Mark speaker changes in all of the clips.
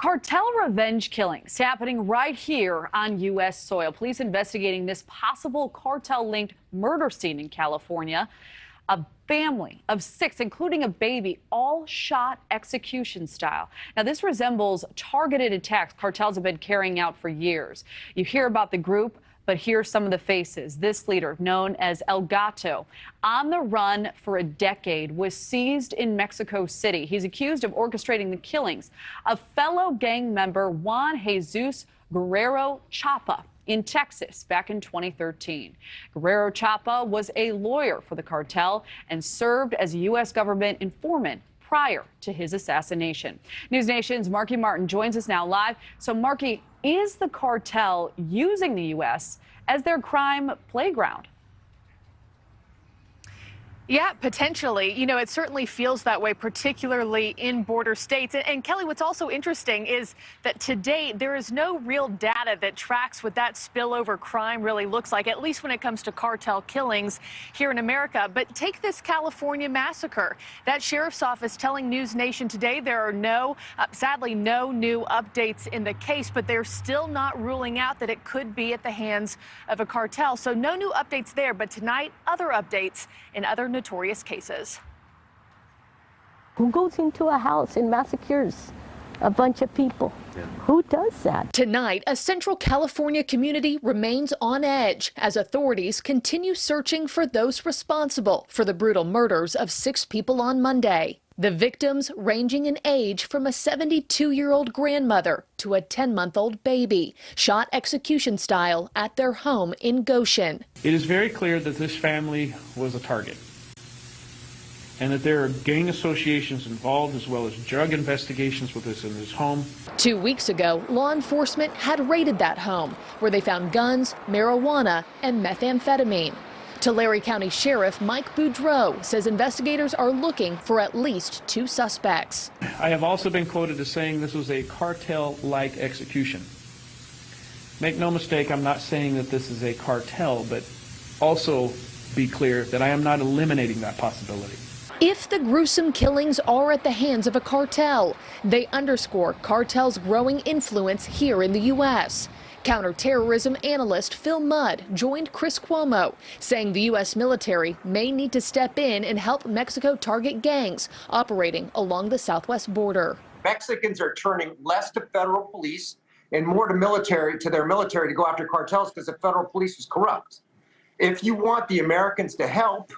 Speaker 1: Cartel revenge killings happening right here on U.S. soil. Police investigating this possible cartel-linked murder scene in California. A family of 6, including a baby, all shot execution style. Now, this resembles targeted attacks cartels have been carrying out for years. You hear about the group, but here's some of the faces. This leader, known as El Gato, on the run for a decade, was seized in Mexico City. He's accused of orchestrating the killings of fellow gang member Juan Jesus Guerrero Chapa in Texas back in 2013. Guerrero Chapa was a lawyer for the cartel and served as a U.S. government informant prior to his assassination. NewsNation's Marky Martin joins us now live. So, Marky, is the cartel using the U.S. as their crime playground?
Speaker 2: Yeah, potentially. You know, it certainly feels that way, particularly in border states. And Kelly, what's also interesting is that to date, there is no real data that tracks what that spillover crime really looks like, at least when it comes to cartel killings here in America. But take this California massacre. That sheriff's office telling NewsNation today there are sadly, no new updates in the case, but they're still not ruling out that it could be at the hands of a cartel. So no new updates there. But tonight, other updates in other notorious cases.
Speaker 3: Who goes into a house and massacres a bunch of people? Yeah. Who does that?
Speaker 2: Tonight, a Central California community remains on edge as authorities continue searching for those responsible for the brutal murders of 6 people on Monday. The victims ranging in age from a 72-year-old grandmother to a 10-month-old baby, shot execution style at their home in Goshen.
Speaker 4: It is very clear that this family was a target, and that there are gang associations involved, as well as drug investigations with this in his home.
Speaker 2: 2 weeks ago, law enforcement had raided that home, where they found guns, marijuana, and methamphetamine. Tulare County Sheriff Mike Boudreau says investigators are looking for at least 2 suspects.
Speaker 4: I have also been quoted as saying this was a cartel-like execution. Make no mistake, I'm not saying that this is a cartel, but also be clear that I am not eliminating that possibility.
Speaker 2: If the gruesome killings are at the hands of a cartel, they underscore cartel's growing influence here in the U.S. Counterterrorism analyst Phil Mudd joined Chris Cuomo, saying the U.S. military may need to step in and help Mexico target gangs operating along the southwest border.
Speaker 5: Mexicans are turning less to federal police and more to their military to go after cartels because the federal police is corrupt. If you want the Americans to help,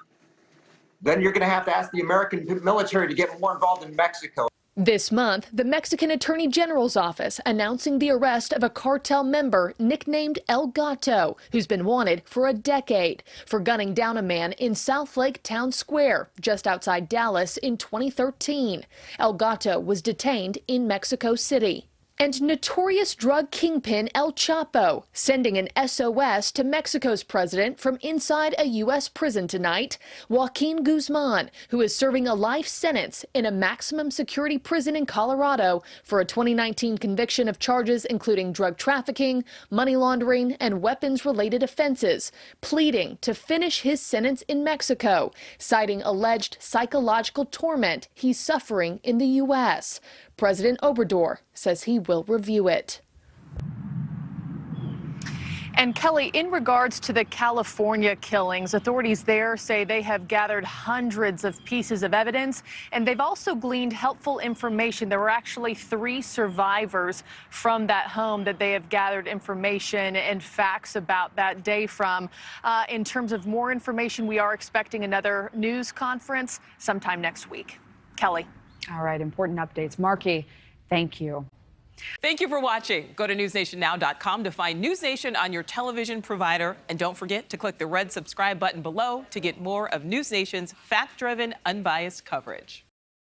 Speaker 5: then you're going to have to ask the American military to get more involved in Mexico.
Speaker 2: This month, the Mexican Attorney General's office announcing the arrest of a cartel member nicknamed El Gato, who's been wanted for a decade for gunning down a man in South Lake Town Square, just outside Dallas, in 2013. El Gato was detained in Mexico City. And notorious drug kingpin El Chapo sending an SOS to Mexico's president from inside a U.S. prison tonight. Joaquin Guzman, who is serving a life sentence in a maximum security prison in Colorado for a 2019 conviction of charges including drug trafficking, money laundering, and weapons-related offenses, pleading to finish his sentence in Mexico, citing alleged psychological torment he's suffering in the U.S. President Obrador says he will review it. And Kelly, in regards to the California killings, authorities there say they have gathered hundreds of pieces of evidence, and they've also gleaned helpful information. There were actually 3 survivors from that home that they have gathered information and facts about that day from. In terms of more information, we are expecting another news conference sometime next week. Kelly.
Speaker 1: All right, important updates. Marky, thank you.
Speaker 6: Thank you for watching. Go to newsnationnow.com to find NewsNation on your television provider. And don't forget to click the red subscribe button below to get more of NewsNation's fact-driven, unbiased coverage.